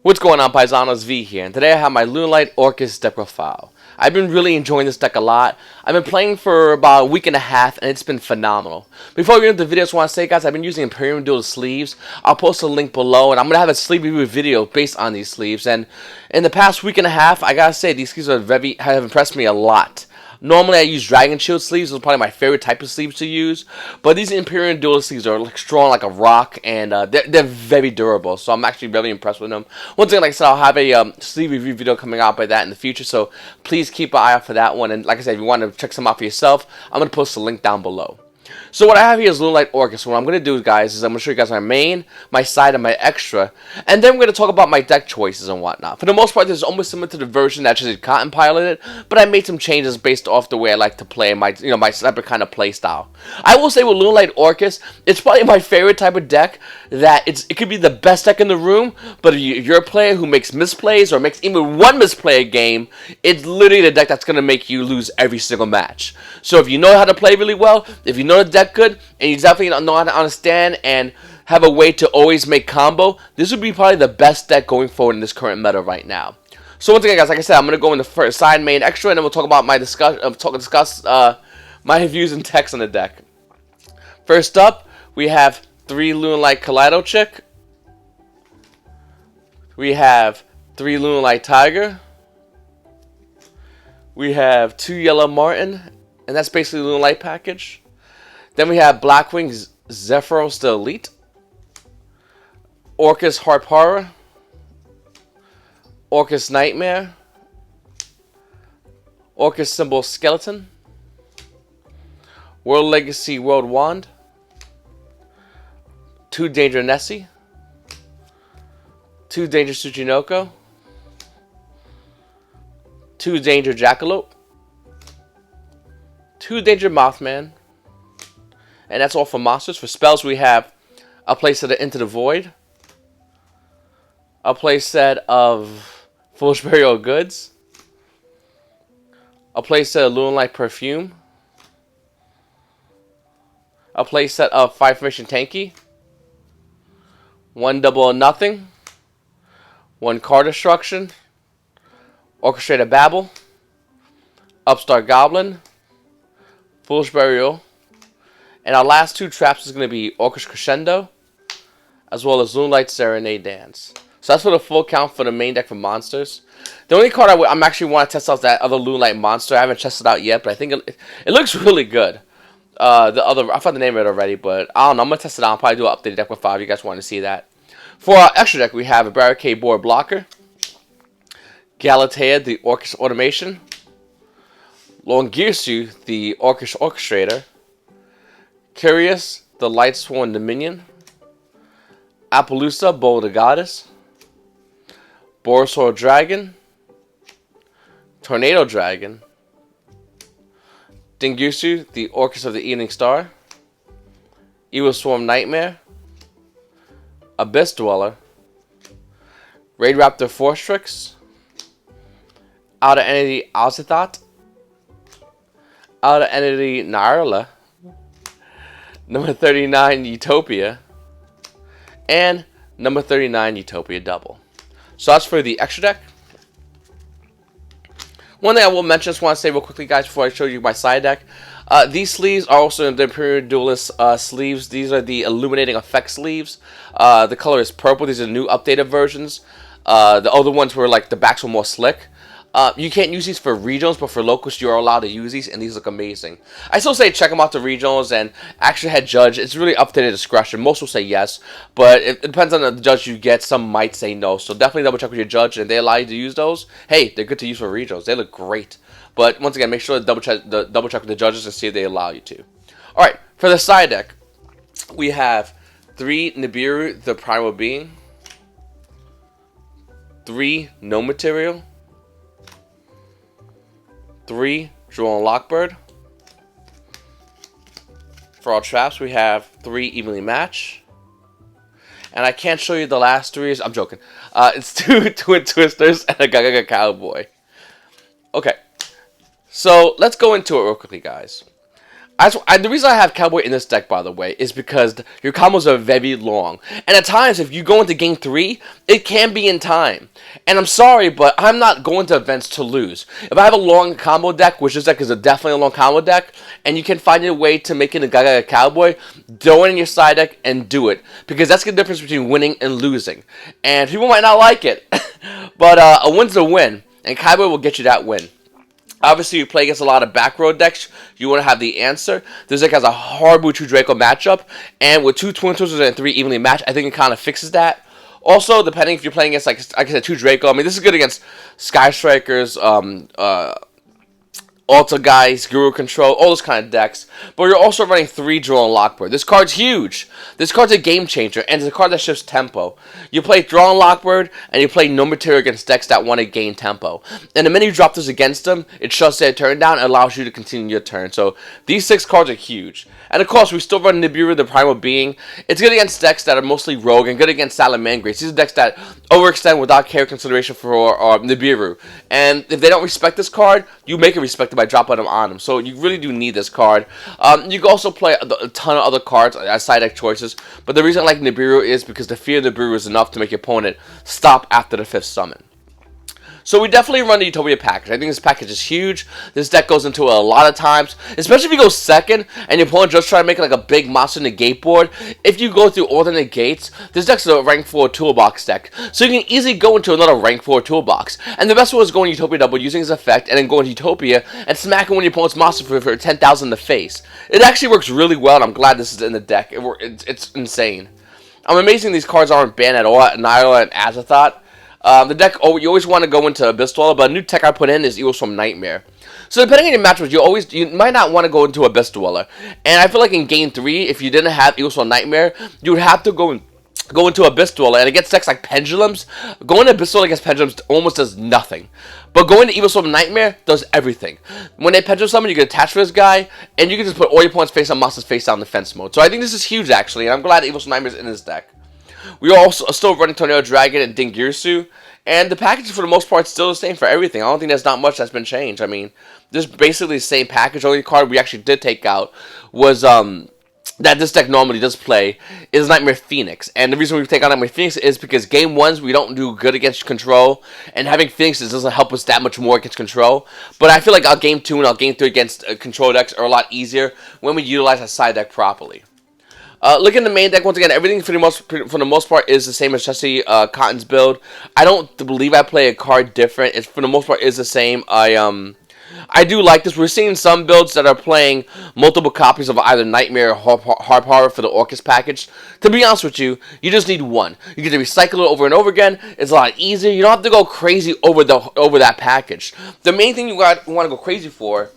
What's going on, Paisanos? V here, and today I have my Lunalight Orcust deck profile. I've been really enjoying this deck a lot. I've been playing for about a week and a half, and it's been phenomenal. Before we get into the video, I just want to say, guys, I've been using IMPERIUM Duelist sleeves. I'll post a link below, and I'm going to have a sleeve review video based on these sleeves. And in the past week and a half, I gotta say, these sleeves have impressed me a lot. Normally, I use Dragon Shield sleeves. Those are probably my favorite type of sleeves to use. But these IMPERIUM Duelist sleeves are like strong like a rock, and they're very durable. So I'm actually very impressed with them. Once again, like I said, I'll have a sleeve review video coming out by that in the future. So please keep an eye out for that one. And like I said, if you want to check some out for yourself, I'm going to post a link down below. So what I have here is Lunalight Orcust. What I'm going to do, guys, is I'm going to show you guys my main, my side, and my extra. And then we're going to talk about my deck choices and whatnot. For the most part, this is almost similar to the version that just Cotton piloted, but I made some changes based off the way I like to play, my separate kind of play style. I will say with Lunalight Orcust, it's probably my favorite type of deck. That it could be the best deck in the room, but if you're a player who makes misplays or makes even one misplay a game, it's literally the deck that's going to make you lose every single match. So if you know how to play really well, if you know the deck good, and you definitely know how to understand and have a way to always make combo, this would be probably the best deck going forward in this current meta right now. So once again, guys, like I said, I'm going to go in the first side, main, extra, and then we'll talk about my discuss my views and text on the deck. First up, we have 3 Lunalight Kaleido Chick. We have 3 Lunalight Tiger. We have 2 Yellow Martin, and that's basically the Lunalight package. Then we have Blackwing Zephyros the Elite. Orcust Harp Horror. Orcust Nightmare. Orcust Symbol Skeleton. World Legacy World Wand. 2 Danger Nessie. 2 Danger Tsuchinoko. 2 Danger Jackalope. 2 Danger Mothman. And that's all for monsters. For spells, we have a playset of Into the Void. A playset of Foolish Burial of Goods. A playset of Lunalight Perfume. A playset of Fire Formation Tanky. 1 Double or Nothing. 1 Card Destruction. Orchestrated Babel. Upstart Goblin. Foolish Burial. And our last 2 traps is going to be Orcust Crescendo, as well as Lunalight Serenade Dance. So that's for the full count for the main deck for monsters. The only card I'm actually want to test out is that other Lunalight monster. I haven't tested it out yet, but I think it looks really good. I found the name of it already, but I don't know. I'm going to test it out. I'll probably do an updated deck with 5 if you guys want to see that. For our extra deck, we have a Barricade Board Blocker, Galatea, the Orcust Automation, Longirsu, the Orcust Orchestrator, Curious, the Lightsworn Dominion, Appaloosa, Bowl of the Goddess, Borosaur Dragon, Tornado Dragon, Dingirsu, the Orcust of the Evening Star, Evil Swarm Nightmare, Abyss Dweller, Raid Raptor Forstrix, Outer Entity Azathoth, Outer Entity Nyarla, number 39 Utopia, and number 39 Utopia Double. So that's for the extra deck. One thing I will mention, just want to say real quickly, guys, before I show you my side deck. These sleeves are also in the IMPERIUM Duelist sleeves. These are the Illuminating Effect sleeves. The color is purple. These are new updated versions. The other ones were like the backs were more slick. You can't use these for regionals, but for locals, you're allowed to use these, and these look amazing. I still say check them out, the regionals, and actually head judge. It's really up to their discretion. Most will say yes, but it depends on the judge you get. Some might say no, so definitely double check with your judge, and if they allow you to use those, hey, they're good to use for regionals. They look great. But once again, make sure to double check with the judges and see if they allow you to. All right, for the side deck, we have 3 Nibiru, the Primal Being, 3 No Material, 3 Droll Lockbird. For our traps, we have 3 Evenly Match. And I can't show you the last 3. I'm joking. It's 2 Twin Twisters and a Gaga Cowboy. Okay. So, let's go into it real quickly, guys. The reason I have Cowboy in this deck, by the way, is because your combos are very long. And at times, if you go into game 3, it can be in time. And I'm sorry, but I'm not going to events to lose. If I have a long combo deck, which this deck is definitely a long combo deck, and you can find a way to make it a Gaga Cowboy, throw it in your side deck and do it. Because that's the difference between winning and losing. And people might not like it, but a win's a win. And Cowboy will get you that win. Obviously, you play against a lot of back row decks. You want to have the answer. This deck has a horrible 2 Draco matchup. And with 2 Twin Twizzlers and 3 evenly matched, I think it kind of fixes that. Also, depending if you're playing against, like I said, 2 Draco. I mean, this is good against Sky Strikers, Alta Guys, Guru Control, all those kind of decks. But you're also running 3 Draw and Lockbird. This card's huge. This card's a game changer, and it's a card that shifts tempo. You play Draw and Lockbird, and you play no material against decks that want to gain tempo. And the minute you drop this against them, it shuts their turn down and allows you to continue your turn. So these 6 cards are huge. And of course, we still run Nibiru, the Primal Being. It's good against decks that are mostly rogue and good against Salamangreats. These are decks that overextend without care consideration for Nibiru. And if they don't respect this card, you make it respected by dropping them on them. So you really do need this card. You can also play a ton of other cards as side deck choices. But the reason I like Nibiru is because the fear of Nibiru is enough to make your opponent stop after the 5th summon. So we definitely run the Utopia package. I think this package is huge. This deck goes into a lot of times, especially if you go second and your opponent just try to make like a big monster negate board. If you go through all the negates, this deck's a rank 4 toolbox deck. So you can easily go into another rank 4 toolbox. And the best one is going Utopia double using his effect and then going to Utopia and smacking one of your opponent's monster for 10,000 in the face. It actually works really well, and I'm glad this is in the deck. It's insane. I'm amazing these cards aren't banned at all at Nyla and Azathoth. The deck, you always want to go into Abyss Dweller, but a new tech I put in is Eagles from Nightmare. So depending on your matchups, you might not want to go into Abyss Dweller. And I feel like in game 3, if you didn't have Eagles from Nightmare, you would have to go into Abyss Dweller, and against decks like Pendulums, going to Abyss Dweller against Pendulums almost does nothing. But going to Eagles from Nightmare does everything. When they Pendulum Summon, you can attach for this guy, and you can just put all your opponent's face on monsters face down defense mode. So I think this is huge, actually, and I'm glad Eagles from Nightmare is in this deck. We are also still running Tornado Dragon and Dingirsu, and the package for the most part is still the same for everything. I don't think there's not much that's been changed. I mean, this is basically the same package. The only card we actually did take out was that this deck normally does play is Nightmare Phoenix. And the reason we take out Nightmare Phoenix is because game 1s we don't do good against control, and having Phoenixes doesn't help us that much more against control. But I feel like our game 2 and our game 3 against control decks are a lot easier when we utilize our side deck properly. Looking at the main deck, once again, everything for the most part is the same as Jesse Cotton's build. I don't believe I play a card different. It, for the most part, is the same. I do like this. We're seeing some builds that are playing multiple copies of either Nightmare or Harp Horror for the Orcust package. To be honest with you, you just need one. You get to recycle it over and over again. It's a lot easier. You don't have to go crazy over that package. The main thing you want to go crazy for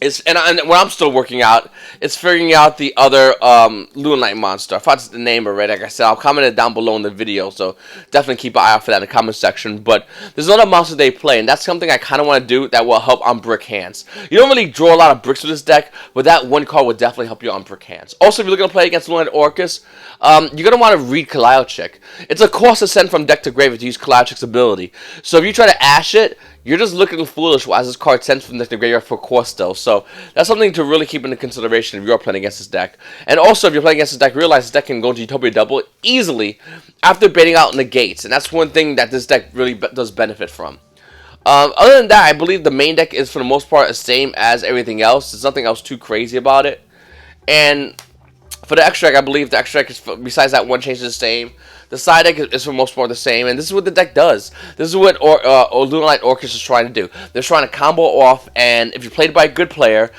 is, and what I'm still working out, is figuring out the other Lunalight monster. I thought the name already. Like I said, I'll comment it down below in the video, so definitely keep an eye out for that in the comment section. But there's another monster they play, and that's something I kind of want to do that will help on brick hands. You don't really draw a lot of bricks with this deck, but that one card will definitely help you on brick hands. Also, if you're looking to play against Lunalight Orcust, you're going to want to read Kaliochik. It's a cost to send from deck to grave to use Kaliochik's ability. So if you try to ash it, you're just looking foolish as this card sends from the graveyard for cost still. So that's something to really keep into consideration if you're playing against this deck. And also, if you're playing against this deck, realize this deck can go into Utopia Double easily after baiting out negates. And that's one thing that this deck really does benefit from. Other than that, I believe the main deck is for the most part the same as everything else. There's nothing else too crazy about it. And for the extra deck, I believe the extra deck is, besides that one change, is the same. The side deck is for the most part the same, and this is what the deck does. This is what Lunalight Orcust is trying to do. They're trying to combo off, and if you're played by a good player,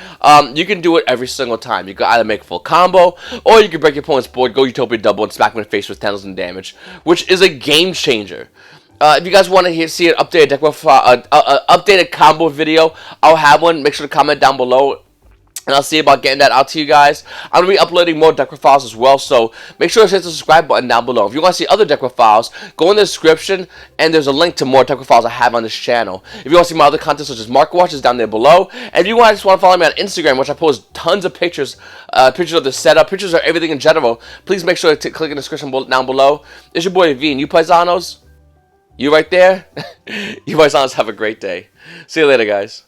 you can do it every single time. You can either make a full combo, or you can break your opponent's board, go Utopia Double, and smack him in the face with 10,000 damage, which is a game changer. If you guys want to see an updated deck updated combo video, I'll have one. Make sure to comment down below, and I'll see about getting that out to you guys. I'm going to be uploading more deck files as well, so make sure to hit the subscribe button down below. If you want to see other deck files, go in the description, and there's a link to more deck files I have on this channel. If you want to see my other content, such as Market Watch, is down there below. And if you just want to follow me on Instagram, which I post tons of pictures, pictures of the setup, pictures of everything in general, please make sure to click in the description down below. It's your boy V, and you paisanos, you right there, you paisanos have a great day. See you later, guys.